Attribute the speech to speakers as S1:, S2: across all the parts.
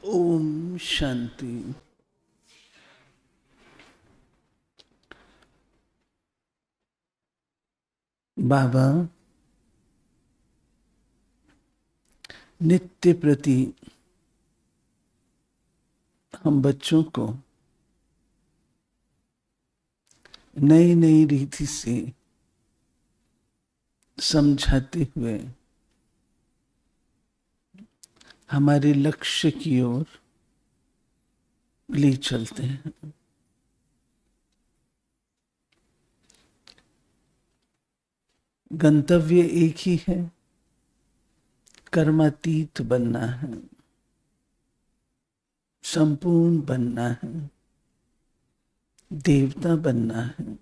S1: ओम शांति। बाबा नित्य प्रति हम बच्चों को नई नई रीति से समझाते हुए हमारे लक्ष्य की ओर ले चलते हैं। गंतव्य एक ही है, कर्मातीत बनना है, संपूर्ण बनना है, देवता बनना है।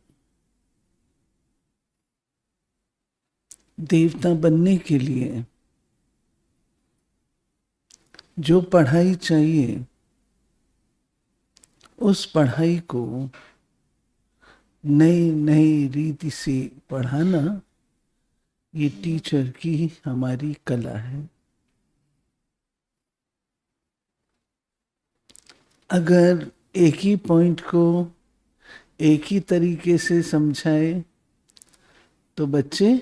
S1: देवता बनने के लिए जो पढ़ाई चाहिए उस पढ़ाई को नई नई रीति से पढ़ाना, ये टीचर की हमारी कला है। अगर एक ही पॉइंट को एक ही तरीके से समझाए तो बच्चे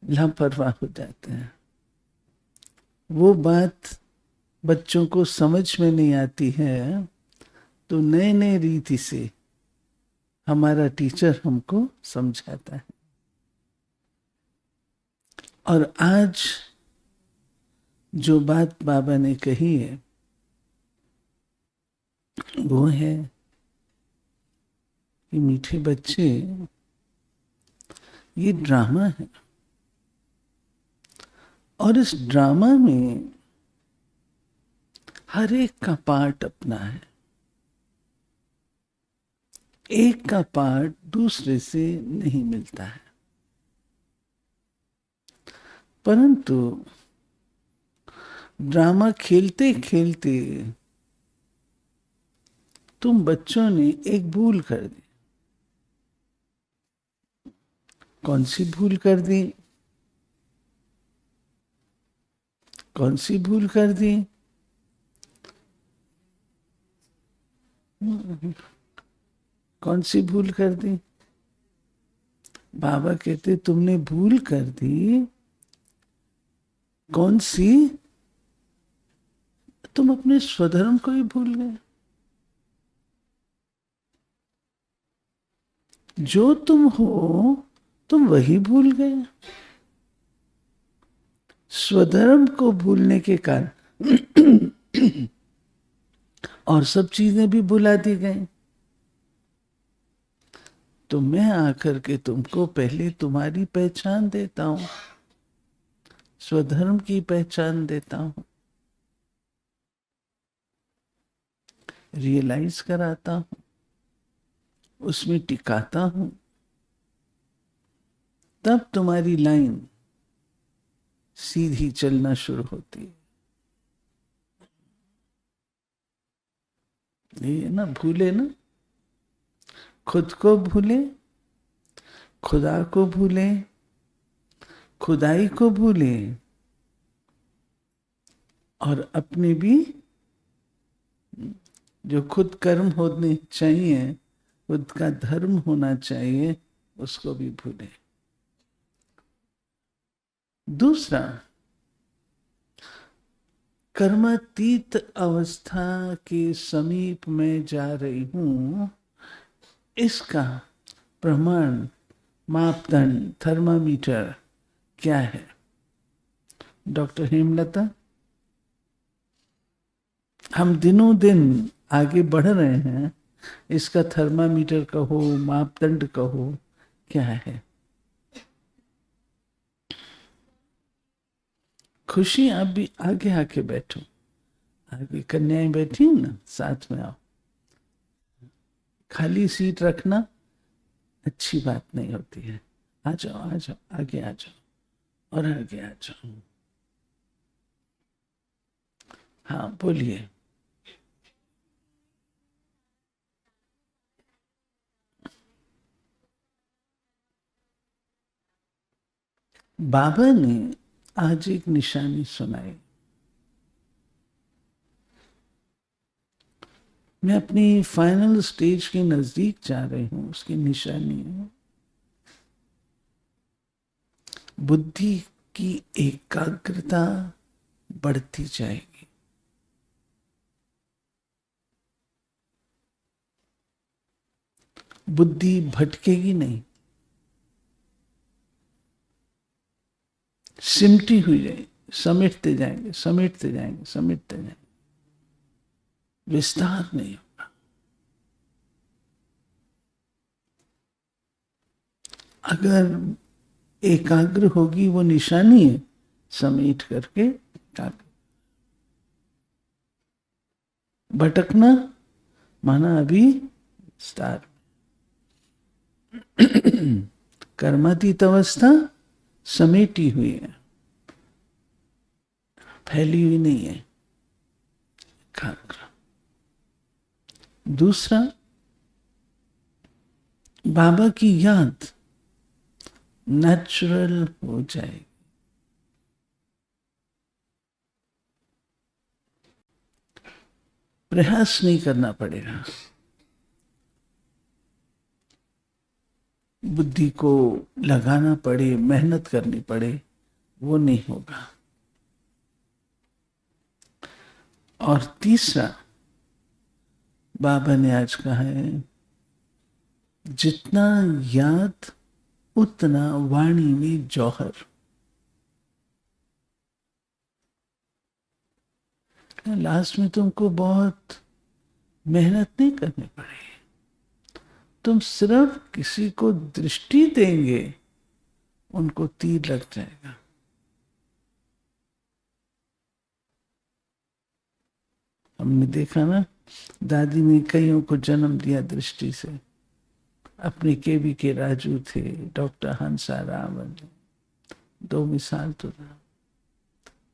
S1: लापरवाह हो जाते हैं। वो बात बच्चों को समझ में नहीं आती है, तो नए नए रीति से हमारा टीचर हमको समझाता है। और आज जो बात बाबा ने कही है वो है कि मीठे बच्चे, ये ड्रामा है और इस ड्रामा में हर एक का पार्ट अपना है। एक का पार्ट दूसरे से नहीं मिलता है, परंतु ड्रामा खेलते खेलते तुम बच्चों ने एक भूल कर दी। कौन सी भूल कर दी? कौन सी भूल कर दी? कौन सी भूल कर दी? बाबा कहते तुमने भूल कर दी। कौन सी? तुम अपने स्वधर्म को ही भूल गए। जो तुम हो तुम वही भूल गए। स्वधर्म को भूलने के कारण और सब चीजें भी भुला दी गई। तो मैं आकर के तुमको पहले तुम्हारी पहचान देता हूं, स्वधर्म की पहचान देता हूं, रियलाइज कराता हूं, उसमें टिकाता हूं। तब तुम्हारी लाइन सीधी चलना शुरू होती है। ये ना भूले ना, खुद को भूले, खुदा को भूले, खुदाई को भूले और अपने भी जो खुद कर्म होने चाहिए, खुद का धर्म होना चाहिए, उसको भी भूले। दूसरा, कर्मातीत अवस्था के समीप में जा रही हूं, इसका प्रमाण, मापदंड, थर्मामीटर क्या है? डॉक्टर हेमलता, हम दिनों दिन आगे बढ़ रहे हैं, इसका थर्मामीटर कहो, मापदंड कहो, क्या है? खुशी, आप भी आगे आके बैठो। आगे कन्याएं बैठी हूं ना, साथ में आओ। खाली सीट रखना अच्छी बात नहीं होती है। आ जाओ, आ जाओ, आगे आ जाओ और आगे आ जाओ। हाँ बोलिए। बाबा ने आज एक निशानी सुनाई। मैं अपनी फाइनल स्टेज के नजदीक जा रही हूं, उसकी निशानी है बुद्धि की एकाग्रता बढ़ती जाएगी। बुद्धि भटकेगी नहीं, सिमटी हुई जाएगी, समेटते जाएंगे समेटते जाएंगे समेटते जाएंगे, विस्तार नहीं होगा। अगर एकाग्र होगी, वो निशानी है, समेट करके एकाग्र। भटकना माना अभी विस्तार। कर्मातीत अवस्था समेटी हुई है, फैली हुई नहीं है, एकाग्र। दूसरा, बाबा की याद नेचुरल हो जाएगी। प्रयास नहीं करना पड़ेगा, बुद्धि को लगाना पड़े, मेहनत करनी पड़े, वो नहीं होगा। और तीसरा, बाबा ने आज कहा है, जितना याद उतना वाणी में जौहर। लास्ट में तुमको बहुत मेहनत नहीं करनी पड़ेगी, तुम सिर्फ किसी को दृष्टि देंगे, उनको तीर लग जाएगा। हमने देखा ना, दादी ने कईयों को जन्म दिया दृष्टि से। अपने केवी के राजू थे, डॉक्टर हंसाराम, दो मिसाल तो था।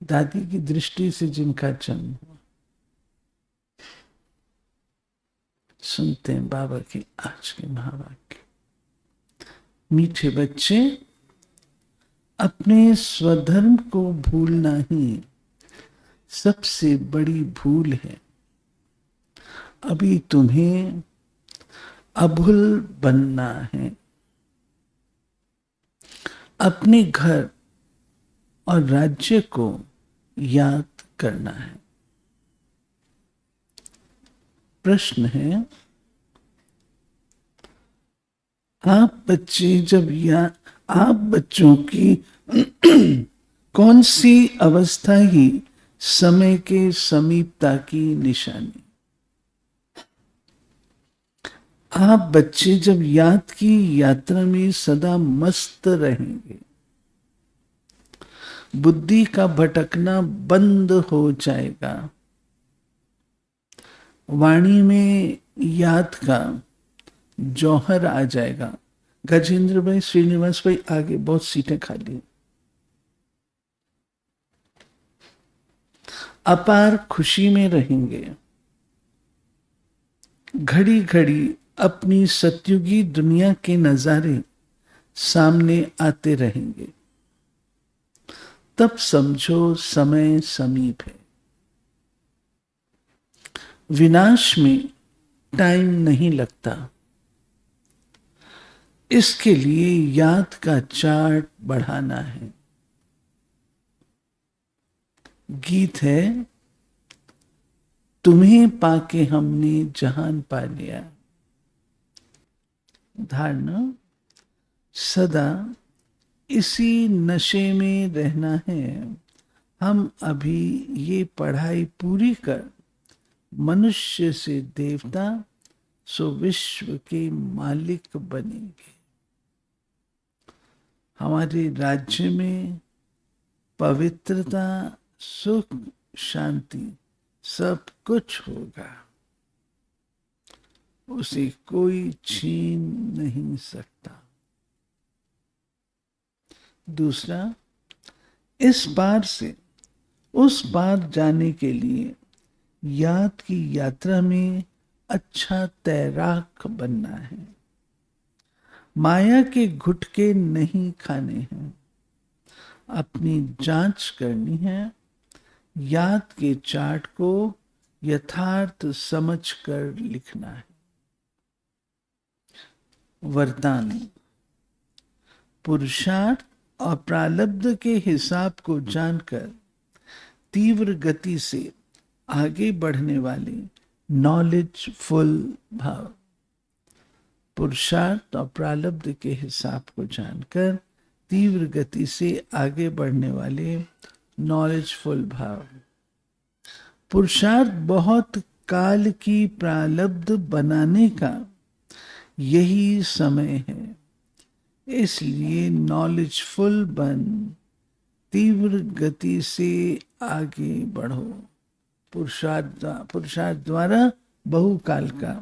S1: दादी की दृष्टि से जिनका जन्म हुआ। सुनते हैं बाबा की आज के महावाक्य। मीठे बच्चे, अपने स्वधर्म को भूलना ही सबसे बड़ी भूल है। अभी तुम्हें अभूल बनना है। अपने घर और राज्य को याद करना है। प्रश्न है, आप बच्चे जब आप बच्चों की कौन सी अवस्था ही समय के समीपता की निशानी? आप बच्चे जब याद की यात्रा में सदा मस्त रहेंगे, बुद्धि का भटकना बंद हो जाएगा, वाणी में याद का जौहर आ जाएगा। गजेंद्र भाई, श्रीनिवास भाई, आगे बहुत सीटें खाली। अपार खुशी में रहेंगे। घड़ी घड़ी अपनी सत्युगी दुनिया के नजारे सामने आते रहेंगे। तब समझो समय समीप है। विनाश में टाइम नहीं लगता। इसके लिए याद का चार्ट बढ़ाना है। गीत है, तुम्हें पाके हमने जहान पा लिया। धारणा, सदा इसी नशे में रहना है। हम अभी ये पढ़ाई पूरी कर मनुष्य से देवता सो विश्व के मालिक बनेंगे। हमारे राज्य में पवित्रता, सुख, शांति सब कुछ होगा। उसे कोई छीन नहीं सकता। दूसरा, इस पार से उस पार जाने के लिए याद की यात्रा में अच्छा तैराक बनना है। माया के गुटके नहीं खाने हैं। अपनी जांच करनी है। याद के चार्ट को यथार्थ समझकर लिखना है। वरदान। पुरुषार्थ और प्रारब्ध के हिसाब को जानकर तीव्र गति से आगे बढ़ने वाले नॉलेजफुल भाव। पुरुषार्थ और प्रारब्ध के हिसाब को जानकर तीव्र गति से आगे बढ़ने वाले नॉलेजफुल भाव। पुरुषार्थ बहुत काल की प्रारब्ध बनाने का यही समय है, इसलिए नॉलेजफुल बन तीव्र गति से आगे बढ़ो। पुरुषार्थ द्वारा बहुकाल का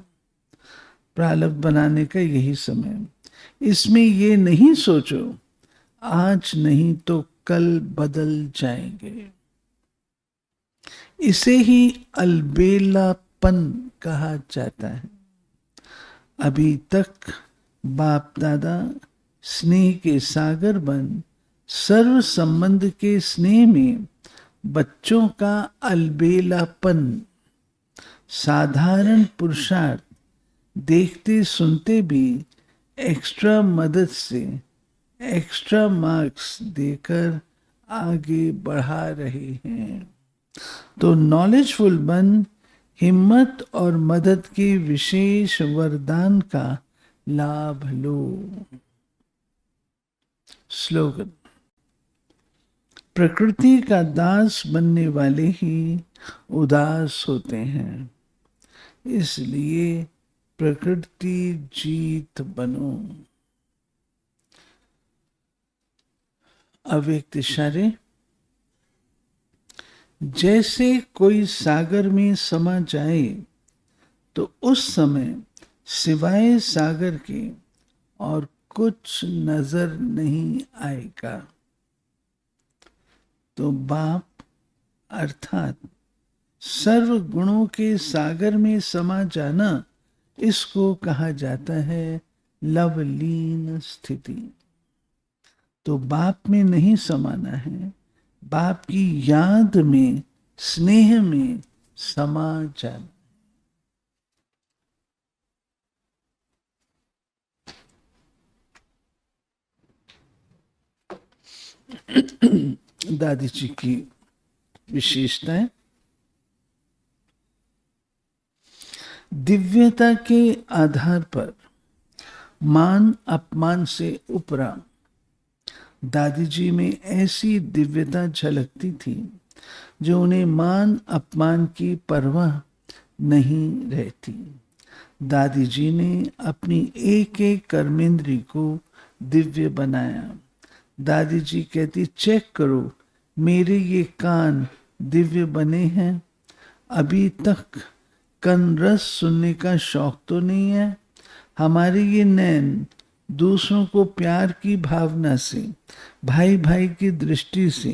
S1: प्रारब्ध बनाने का यही समय। इसमें ये नहीं सोचो आज नहीं तो कल बदल जाएंगे। इसे ही अलबेलापन कहा जाता है। अभी तक बाप दादा स्नेह के सागर बन सर्व संबंध के स्नेह में बच्चों का अलबेलापन, साधारण पुरुषार्थ देखते सुनते भी एक्स्ट्रा मदद से एक्स्ट्रा मार्क्स देकर आगे बढ़ा रहे हैं। तो नॉलेजफुल बन हिम्मत और मदद के विशेष वरदान का लाभ लो। स्लोगन। प्रकृति का दास बनने वाले ही उदास होते हैं, इसलिए प्रकृति जीत बनो। अव्यक्त इशारे। जैसे कोई सागर में समा जाए तो उस समय सिवाय सागर के और कुछ नजर नहीं आएगा। तो बाप अर्थात सर्व गुणों के सागर में समा जाना, इसको कहा जाता है लवलीन स्थिति। तो बाप में नहीं समाना है, बाप की याद में, स्नेह में समा जाना। दादी जी की विशेषताएं। दिव्यता के आधार पर मान अपमान से उपरा दादी जी में ऐसी दिव्यता झलकती थी जो उन्हें मान अपमान की परवाह नहीं रहती। दादी जी ने अपनी एक एक कर्मेंद्री को दिव्य बनाया। दादी जी कहती, चेक करो मेरे ये कान दिव्य बने हैं। अभी तक कन रस सुनने का शौक तो नहीं है। हमारे ये नैन दूसरों को प्यार की भावना से, भाई भाई की दृष्टि से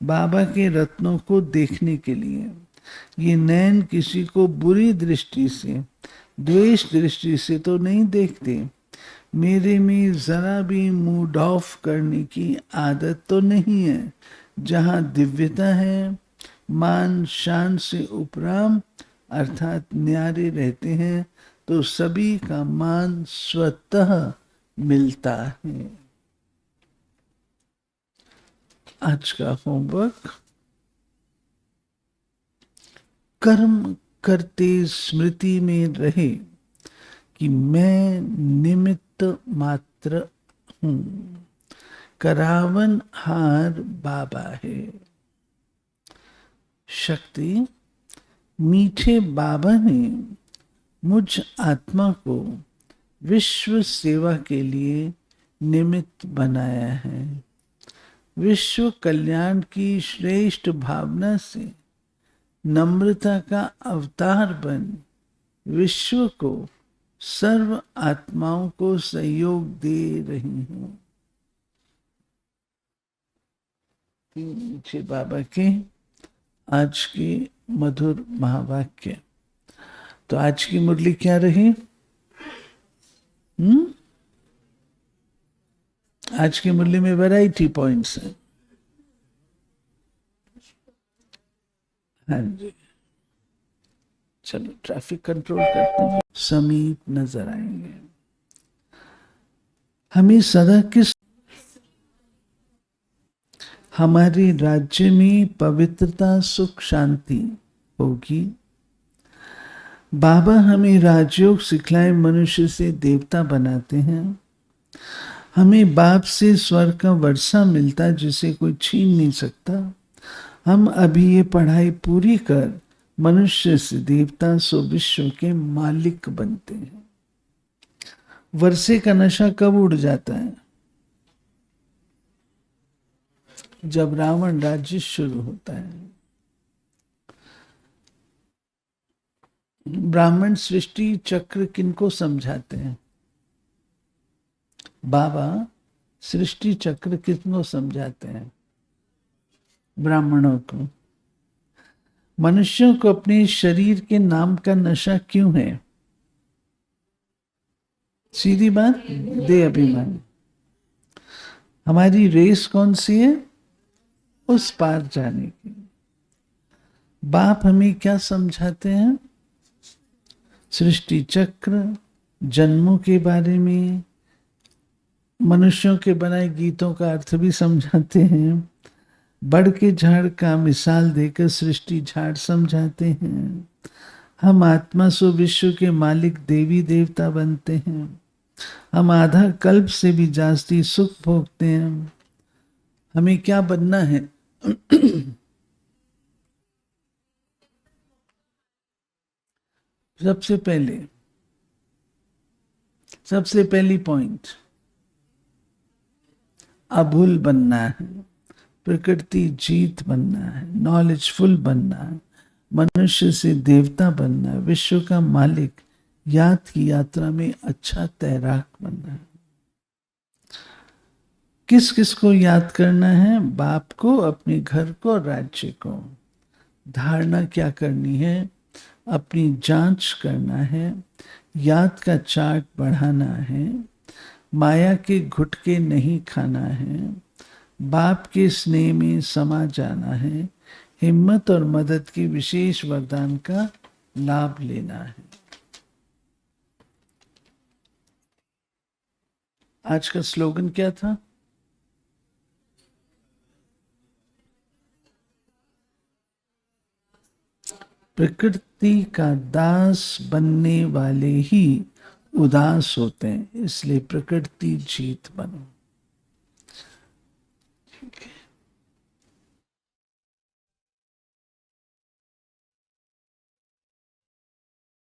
S1: बाबा के रत्नों को देखने के लिए, ये नैन किसी को बुरी दृष्टि से, द्वेष दृष्टि से तो नहीं देखते। मेरे में जरा भी मूड ऑफ करने की आदत तो नहीं है। जहाँ दिव्यता है, मान शान से उपराम अर्थात न्यारे रहते हैं, तो सभी का मान स्वतः मिलता है। आज का होमवर्क। कर्म करते स्मृति में रहे कि मैं निमित्त मात्र हूं। करावन हार बाबा है। शक्ति। मीठे बाबा ने मुझ आत्मा को विश्व सेवा के लिए निमित्त बनाया है। विश्व कल्याण की श्रेष्ठ भावना से नम्रता का अवतार बन विश्व को, सर्व आत्माओं को सहयोग दे रही हूँ। मीठे बाबा के आज के मधुर महावाक्य। तो आज की मुरली क्या रही? आज की मुरली में वैरायटी पॉइंट्स हैं। हाँ जी। चलो ट्रैफिक कंट्रोल करते हैं, समीप नजर आएंगे। हमें सदा किस हमारे राज्य में पवित्रता सुख शांति होगी। बाबा हमें राजयोग सिखलाए मनुष्य से देवता बनाते हैं। हमें बाप से स्वर्ग का वर्षा मिलता जिसे कोई छीन नहीं सकता। हम अभी ये पढ़ाई पूरी कर मनुष्य से देवता सो विश्व के मालिक बनते हैं। वर्षे का नशा कब उड़ जाता है? जब रावण राज्य शुरू होता है। ब्राह्मण सृष्टि चक्र किनको समझाते हैं? बाबा सृष्टि चक्र किसको समझाते हैं? ब्राह्मणों को। मनुष्यों को अपने शरीर के नाम का नशा क्यों है? सीधी बात, देह अभिमान। हमारी रेस कौन सी है? उस पार जाने की। बाप हमें क्या समझाते हैं? सृष्टि चक्र, जन्मों के बारे में, मनुष्यों के बनाए गीतों का अर्थ भी समझाते हैं। बड़ के झाड़ का मिसाल देकर सृष्टि झाड़ समझाते हैं। हम आत्मा सो विश्व के मालिक देवी देवता बनते हैं। हम आधा कल्प से भी जास्ती सुख भोगते हैं। हमें क्या बनना है? सबसे पहली पॉइंट, अभूल बनना है, प्रकृति जीत बनना है, नॉलेजफुल बनना है, मनुष्य से देवता बनना है, विश्व का मालिक, याद की यात्रा में अच्छा तैराक बनना है। किस किस को याद करना है? बाप को, अपने घर को, राज्य को। धारणा क्या करनी है? अपनी जांच करना है, याद का चार्ट बढ़ाना है, माया के घुटके नहीं खाना है, बाप के स्नेह में समा जाना है, हिम्मत और मदद के विशेष वरदान का लाभ लेना है। आज का स्लोगन क्या था? प्रकृति का दास बनने वाले ही उदास होते हैं, इसलिए प्रकृति जीत बनो।